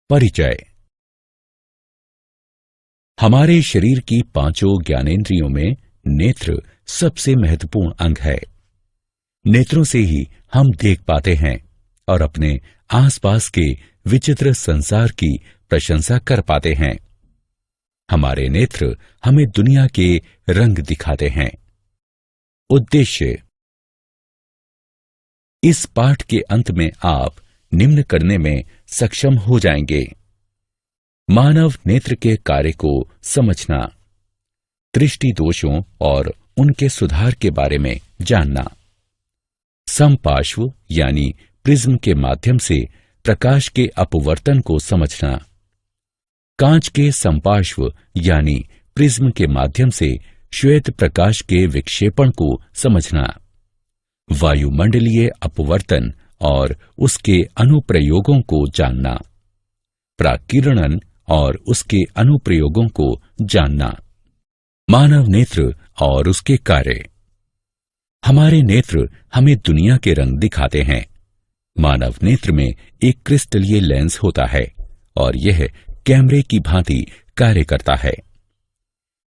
परिचय। हमारे शरीर की पांचों ज्ञानेंद्रियों में नेत्र सबसे महत्वपूर्ण अंग है। नेत्रों से ही हम देख पाते हैं और अपने आसपास के विचित्र संसार की प्रशंसा कर पाते हैं। हमारे नेत्र हमें दुनिया के रंग दिखाते हैं। उद्देश्य। इस पाठ के अंत में आप निम्न करने में सक्षम हो जाएंगे: मानव नेत्र के कार्य को समझना, दृष्टि दोषों और उनके सुधार के बारे में जानना, समपार्श्व यानी प्रिज्म के माध्यम से प्रकाश के अपवर्तन को समझना, कांच के समपार्श्व यानी प्रिज्म के माध्यम से श्वेत प्रकाश के विक्षेपण को समझना, वायुमंडलीय अपवर्तन और उसके अनुप्रयोगों को जानना, प्राकिरणन और उसके अनुप्रयोगों को जानना। मानव नेत्र और उसके कार्य। हमारे नेत्र हमें दुनिया के रंग दिखाते हैं। मानव नेत्र में एक क्रिस्टलीय लेंस होता है और यह कैमरे की भांति कार्य करता है।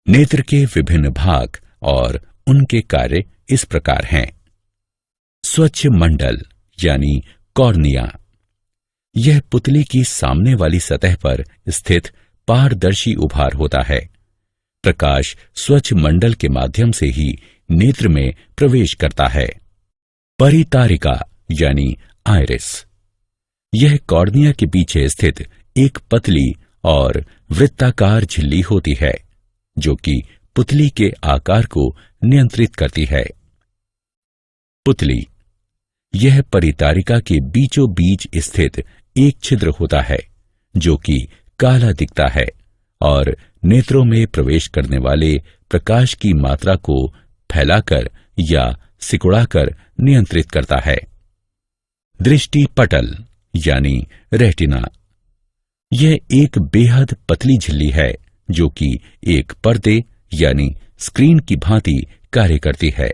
नेत्र के विभिन्न भाग और उनके कार्य इस प्रकार हैं: स्वच्छ मंडल यानी कॉर्निया, यह पुतली की सामने वाली सतह पर स्थित पारदर्शी उभार होता है। प्रकाश स्वच्छ मंडल के माध्यम से ही नेत्र में प्रवेश करता है। परितारिका यानी आइरिस, यह कॉर्निया के पीछे स्थित एक पतली और वृत्ताकार झिल्ली होती है जो कि पुतली के आकार को नियंत्रित करती है। पुतली, यह परितारिका के बीचों बीच स्थित एक छिद्र होता है जो कि काला दिखता है और नेत्रों में प्रवेश करने वाले प्रकाश की मात्रा को फैलाकर या सिकुड़ाकर नियंत्रित करता है। दृष्टि पटल यानी रेटिना, यह एक बेहद पतली झिल्ली है जो कि एक पर्दे यानी स्क्रीन की भांति कार्य करती है।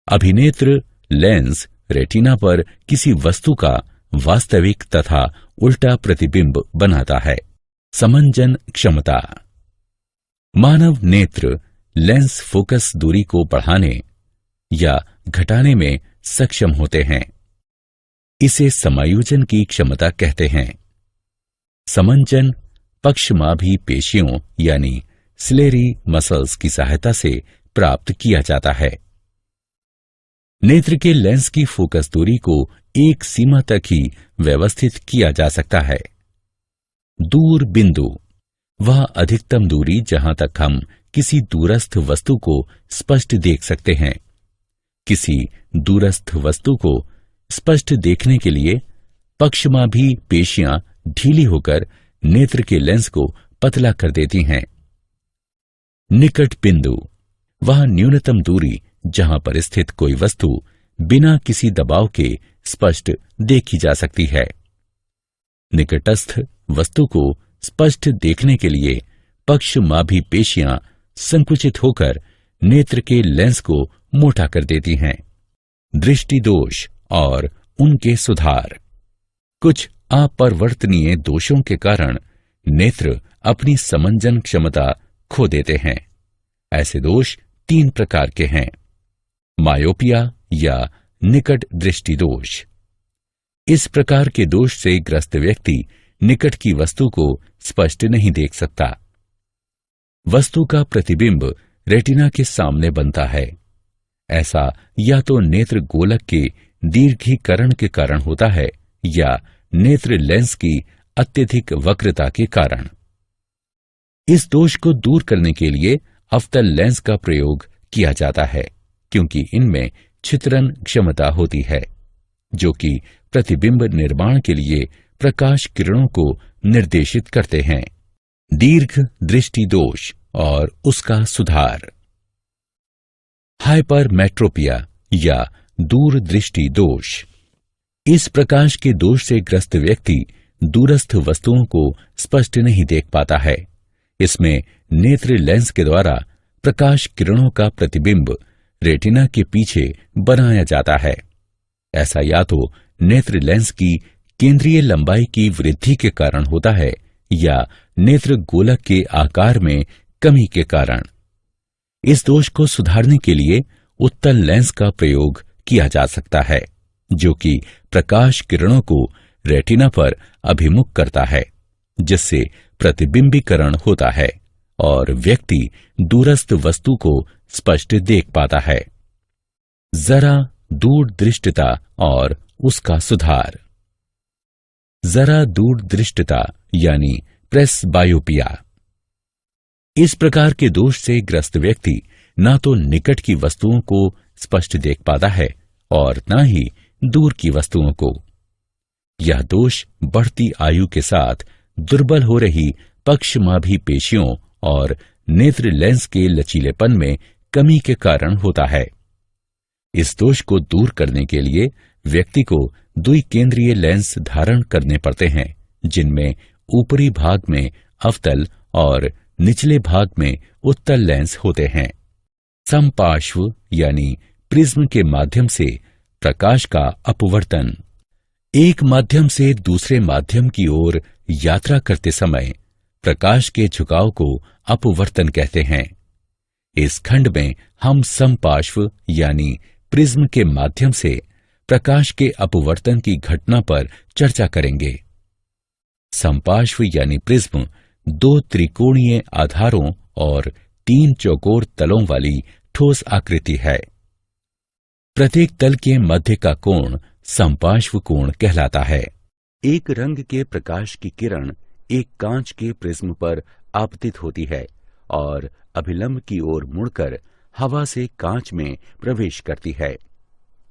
अभिनेत्र लेंस रेटिना पर किसी वस्तु का वास्तविक तथा उल्टा प्रतिबिंब बनाता है। समंजन क्षमता। मानव नेत्र लेंस फोकस दूरी को बढ़ाने या घटाने में सक्षम होते हैं। इसे समायोजन की क्षमता कहते हैं। समंजन पक्षमाभी पेशियों यानी सिलेरी मसल्स की सहायता से प्राप्त किया जाता है। नेत्र के लेंस की फोकस दूरी को एक सीमा तक ही व्यवस्थित किया जा सकता है। दूर बिंदु, वह अधिकतम दूरी जहां तक हम किसी दूरस्थ वस्तु को स्पष्ट देख सकते हैं। किसी दूरस्थ वस्तु को स्पष्ट देखने के लिए पक्षमाभी पेशियां ढीली होकर नेत्र के लेंस को पतला कर देती हैं। निकट बिंदु, वह न्यूनतम दूरी जहां पर स्थित कोई वस्तु बिना किसी दबाव के स्पष्ट देखी जा सकती है। निकटस्थ वस्तु को स्पष्ट देखने के लिए पक्षमाभी पेशियां संकुचित होकर नेत्र के लेंस को मोटा कर देती हैं। दृष्टि दोष और उनके सुधार। कुछ अपरिवर्तनीय दोषों के कारण नेत्र अपनी समंजन क्षमता खो देते हैं। ऐसे दोष 3 प्रकार के हैं: मायोपिया या निकट दृष्टि दोष। इस प्रकार के दोष से ग्रस्त व्यक्ति निकट की वस्तु को स्पष्ट नहीं देख सकता। वस्तु का प्रतिबिंब रेटिना के सामने बनता है। ऐसा या तो नेत्र गोलक के दीर्घीकरण के कारण होता है या नेत्र लेंस की अत्यधिक वक्रता के कारण। इस दोष को दूर करने के लिए अवतल लेंस का प्रयोग किया जाता है क्योंकि इनमें छिद्रण क्षमता होती है जो कि प्रतिबिंब निर्माण के लिए प्रकाश किरणों को निर्देशित करते हैं। दीर्घ दृष्टि दोष और उसका सुधार। हाइपरमेट्रोपिया या दूर दृष्टि दोष। इस प्रकाश के दोष से ग्रस्त व्यक्ति दूरस्थ वस्तुओं को स्पष्ट नहीं देख पाता है। इसमें नेत्र लेंस के द्वारा प्रकाश किरणों का प्रतिबिंब रेटिना के पीछे बनाया जाता है। ऐसा या तो नेत्र लेंस की केंद्रीय लंबाई की वृद्धि के कारण होता है या नेत्र गोलक के आकार में कमी के कारण। इस दोष को सुधारने के लिए उत्तल लेंस का प्रयोग किया जा सकता है, जो कि प्रकाश किरणों को रेटिना पर अभिमुख करता है, जिससे प्रतिबिंबीकरण होता है और व्यक्ति दूरस्थ वस्तु को स्पष्ट देख पाता है। जरा दूरदृष्टिता और उसका सुधार। जरा दूरदृष्टिता यानी प्रेसबायोपिया। इस प्रकार के दोष से ग्रस्त व्यक्ति न तो निकट की वस्तुओं को स्पष्ट देख पाता है और न ही दूर की वस्तुओं को। यह दोष बढ़ती आयु के साथ दुर्बल हो रही पक्षमाभी पेशियों और नेत्र लेंस के लचीलेपन में कमी के कारण होता है। इस दोष को दूर करने के लिए व्यक्ति को द्विकेंद्रीय लेंस धारण करने पड़ते हैं, जिनमें ऊपरी भाग में अवतल और निचले भाग में उत्तल लेंस होते हैं। समपार्श्व यानी प्रिज्म के माध्यम से प्रकाश का अपवर्तन। एक माध्यम से दूसरे माध्यम की ओर यात्रा करते समय प्रकाश के झुकाव को अपवर्तन कहते हैं। इस खंड में हम समपार्श्व यानी प्रिज्म के माध्यम से प्रकाश के अपवर्तन की घटना पर चर्चा करेंगे। समपार्श्व यानी प्रिज्म दो त्रिकोणीय आधारों और तीन चौकोर तलों वाली ठोस आकृति है। प्रत्येक तल के मध्य का कोण समपार्श्व कोण कहलाता है। एक रंग के प्रकाश की किरण एक कांच के प्रिज्म पर आपतित होती है और अभिलंब की ओर मुड़कर हवा से कांच में प्रवेश करती है।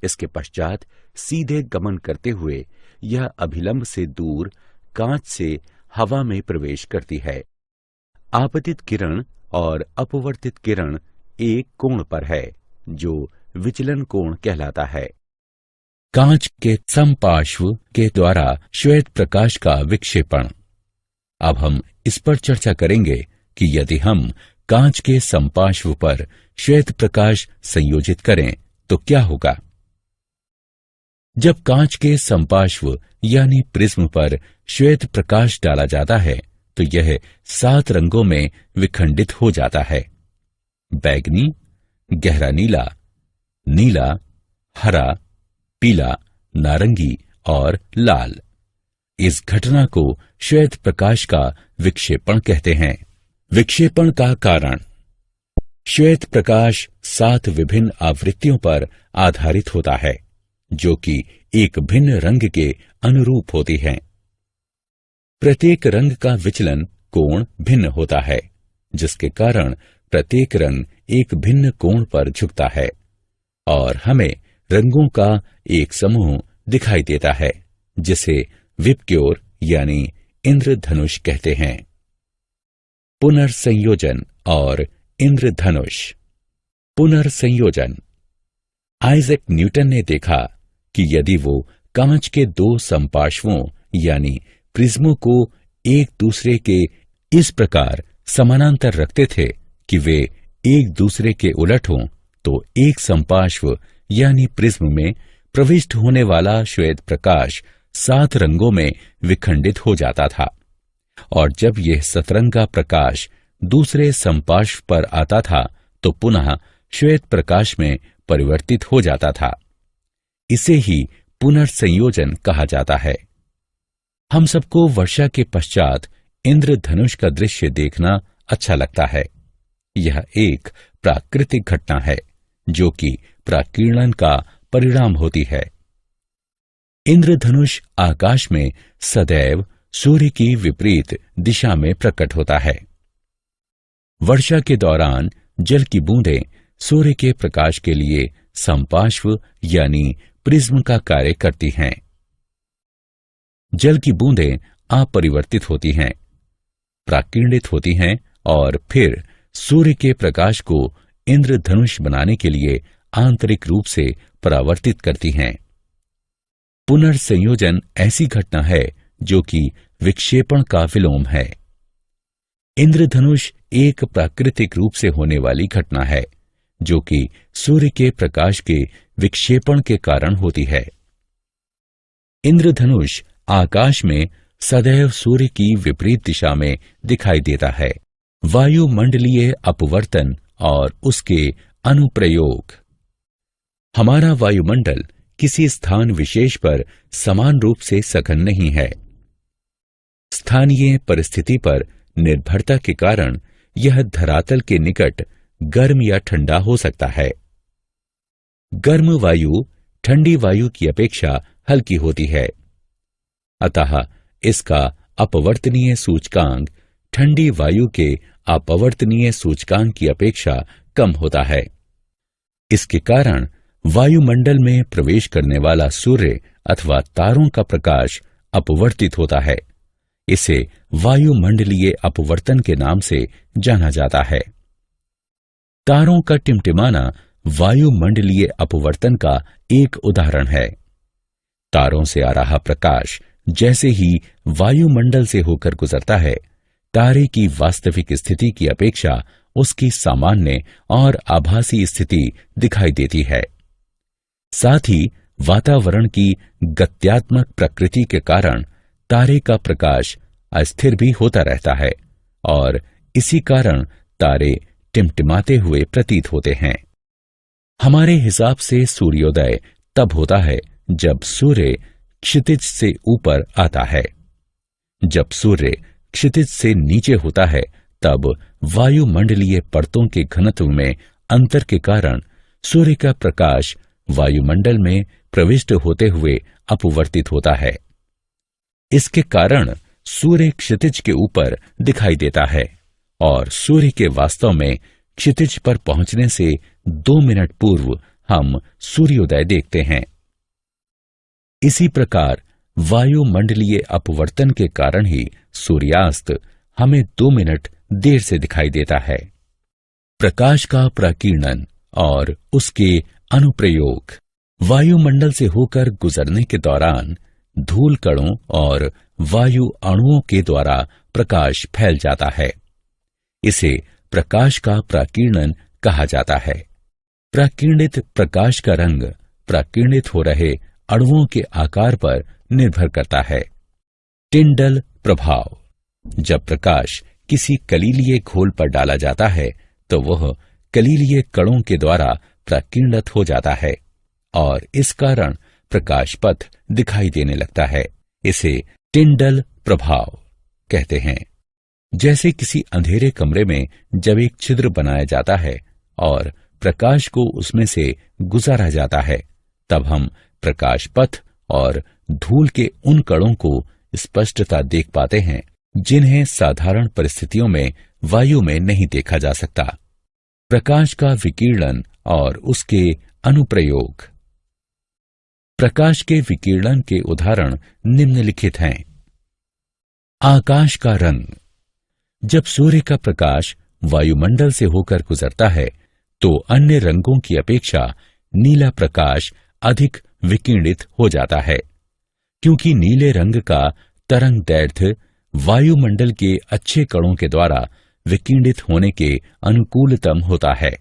इसके पश्चात सीधे गमन करते हुए यह अभिलंब से दूर कांच से हवा में प्रवेश करती है। आपतित किरण और अपवर्तित किरण एक कोण पर है, जो विचलन कोण कहलाता है। कांच के समपार्श्व के द्वारा श्वेत प्रकाश का विक्षेपण। अब हम इस पर चर्चा करेंगे कि यदि हम कांच के समपार्श्व पर श्वेत प्रकाश संयोजित करें तो क्या होगा। जब कांच के समपार्श्व यानी प्रिज्म पर श्वेत प्रकाश डाला जाता है तो यह 7 रंगों में विखंडित हो जाता है। बैगनी, गहरा नीला, नीला, हरा, पीला, नारंगी और लाल। इस घटना को श्वेत प्रकाश का विक्षेपण कहते हैं। विक्षेपण का कारण। श्वेत प्रकाश 7 विभिन्न आवृत्तियों पर आधारित होता है, जो कि एक भिन्न रंग के अनुरूप होती हैं। प्रत्येक रंग का विचलन कोण भिन्न होता है, जिसके कारण प्रत्येक रंग एक भिन्न कोण पर झुकता है और हमें रंगों का एक समूह दिखाई देता है, जिसे विबग्योर यानी इंद्रधनुष कहते हैं। पुनर्संयोजन और इंद्रधनुष। पुनर्संयोजन। आइजैक न्यूटन ने देखा कि यदि वो कांच के 2 समपार्श्वों यानी प्रिज्मों को एक दूसरे के इस प्रकार समानांतर रखते थे कि वे एक दूसरे के उलट हों, तो एक समपार्श्व यानी प्रिज्म में प्रविष्ट होने वाला श्वेत प्रकाश 7 रंगों में विखंडित हो जाता था और जब यह सतरंगा प्रकाश दूसरे समपार्श्व पर आता था तो पुनः श्वेत प्रकाश में परिवर्तित हो जाता था। इसे ही पुनर्संयोजन कहा जाता है। हम सबको वर्षा के पश्चात इंद्रधनुष का दृश्य देखना अच्छा लगता है। यह एक प्राकृतिक घटना है जो कि प्राकीर्णन का परिणाम होती है। इंद्रधनुष आकाश में सदैव सूर्य की विपरीत दिशा में प्रकट होता है। वर्षा के दौरान जल की बूंदें सूर्य के प्रकाश के लिए समपार्श्व यानी प्रिज्म का कार्य करती हैं। जल की बूंदें अपरिवर्तित होती हैं, प्राकीर्णित होती हैं और फिर सूर्य के प्रकाश को इंद्रधनुष बनाने के लिए आंतरिक रूप से परावर्तित करती हैं। पुनर्संयोजन ऐसी घटना है जो कि विक्षेपण का विलोम है। इंद्रधनुष एक प्राकृतिक रूप से होने वाली घटना है जो कि सूर्य के प्रकाश के विक्षेपण के कारण होती है। इंद्रधनुष आकाश में सदैव सूर्य की विपरीत दिशा में दिखाई देता है। वायुमंडलीय अपवर्तन और उसके अनुप्रयोग। हमारा वायुमंडल किसी स्थान विशेष पर समान रूप से सघन नहीं है। स्थानीय परिस्थिति पर निर्भरता के कारण यह धरातल के निकट गर्म या ठंडा हो सकता है। गर्म वायु ठंडी वायु की अपेक्षा हल्की होती है, अतः इसका अपवर्तनीय सूचकांक ठंडी वायु के अपवर्तनीय सूचकांक की अपेक्षा कम होता है। इसके कारण वायुमंडल में प्रवेश करने वाला सूर्य अथवा तारों का प्रकाश अपवर्तित होता है। इसे वायुमंडलीय अपवर्तन के नाम से जाना जाता है। तारों का टिमटिमाना वायुमंडलीय अपवर्तन का एक उदाहरण है। तारों से आ रहा प्रकाश जैसे ही वायुमंडल से होकर गुजरता है, तारे की वास्तविक स्थिति की अपेक्षा उसकी सामान्य और आभासी स्थिति दिखाई देती है। साथ ही वातावरण की गत्यात्मक प्रकृति के कारण तारे का प्रकाश अस्थिर भी होता रहता है और इसी कारण तारे टिमटिमाते हुए प्रतीत होते हैं। हमारे हिसाब से सूर्योदय तब होता है जब सूर्य क्षितिज से ऊपर आता है। जब सूर्य क्षितिज से नीचे होता है तब वायुमंडलीय परतों के घनत्व में अंतर के कारण सूर्य का प्रकाश वायुमंडल में प्रविष्ट होते हुए अपवर्तित होता है। इसके कारण सूर्य क्षितिज के ऊपर दिखाई देता है और सूर्य के वास्तव में क्षितिज पर पहुंचने से 2 मिनट पूर्व हम सूर्योदय देखते हैं। इसी प्रकार वायुमंडलीय अपवर्तन के कारण ही सूर्यास्त हमें 2 मिनट देर से दिखाई देता है। प्रकाश का प्रकीर्णन और उसके अनुप्रयोग। वायुमंडल से होकर गुजरने के दौरान धूल कणों और वायु अणुओं के द्वारा प्रकाश फैल जाता है। इसे प्रकाश का प्रकीर्णन कहा जाता है। प्रकीर्णित प्रकाश का रंग प्रकीर्णित हो रहे अणुओं के आकार पर निर्भर करता है। टिंडल प्रभाव। जब प्रकाश किसी कलीलिये घोल पर डाला जाता है तो वह कलीलिये कणों के द्वारा प्रकीर्णित हो जाता है और इस कारण प्रकाश पथ दिखाई देने लगता है। इसे टिंडल प्रभाव कहते हैं। जैसे किसी अंधेरे कमरे में जब एक छिद्र बनाया जाता है और प्रकाश को उसमें से गुजारा जाता है, तब हम प्रकाश पथ और धूल के उन कणों को स्पष्टता देख पाते हैं जिन्हें साधारण परिस्थितियों में वायु में नहीं देखा जा सकता। प्रकाश का विकिरण और उसके अनुप्रयोग। प्रकाश के विकिरण के उदाहरण निम्नलिखित हैं। आकाश का रंग। जब सूर्य का प्रकाश वायुमंडल से होकर गुजरता है तो अन्य रंगों की अपेक्षा नीला प्रकाश अधिक विकिरणित हो जाता है, क्योंकि नीले रंग का तरंग दैर्घ्य वायुमंडल के अच्छे कणों के द्वारा विकिरणित होने के अनुकूलतम होता है।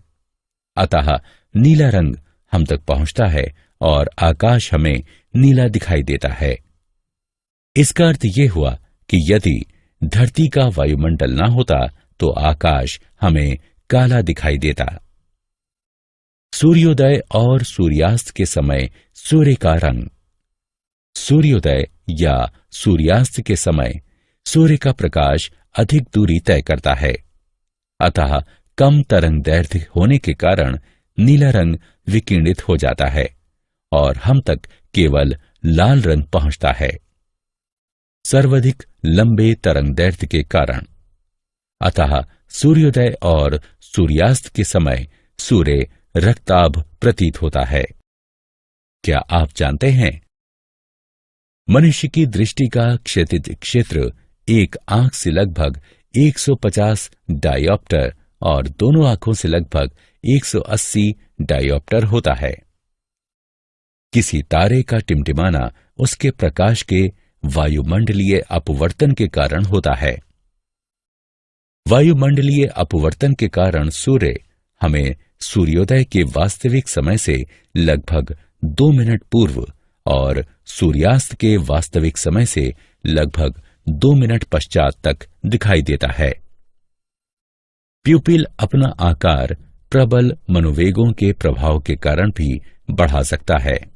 अतः नीला रंग हम तक पहुंचता है और आकाश हमें नीला दिखाई देता है। इसका अर्थ यह हुआ कि यदि धरती का वायुमंडल न होता तो आकाश हमें काला दिखाई देता। सूर्योदय और सूर्यास्त के समय सूर्य का रंग। सूर्योदय या सूर्यास्त के समय सूर्य का प्रकाश अधिक दूरी तय करता है, अतः कम तरंग दैर्घ्य होने के कारण नीला रंग विकिरणित हो जाता है और हम तक केवल लाल रंग पहुंचता है। सर्वाधिक लंबे तरंग दैर्घ्य के कारण, अतः सूर्योदय और सूर्यास्त के समय सूर्य रक्ताभ प्रतीत होता है। क्या आप जानते हैं, मनुष्य की दृष्टि का क्षैतिज क्षेत्र एक आंख से लगभग 150 डायोप्टर और दोनों आंखों से लगभग 180 डायोप्टर होता है। किसी तारे का टिमटिमाना उसके प्रकाश के वायुमंडलीय अपवर्तन के कारण होता है। वायुमंडलीय अपवर्तन के कारण सूर्य हमें सूर्योदय के वास्तविक समय से लगभग 2 मिनट पूर्व और सूर्यास्त के वास्तविक समय से लगभग 2 मिनट पश्चात तक दिखाई देता है। प्यूपिल अपना आकार प्रबल मनोवेगों के प्रभाव के कारण भी बढ़ा सकता है।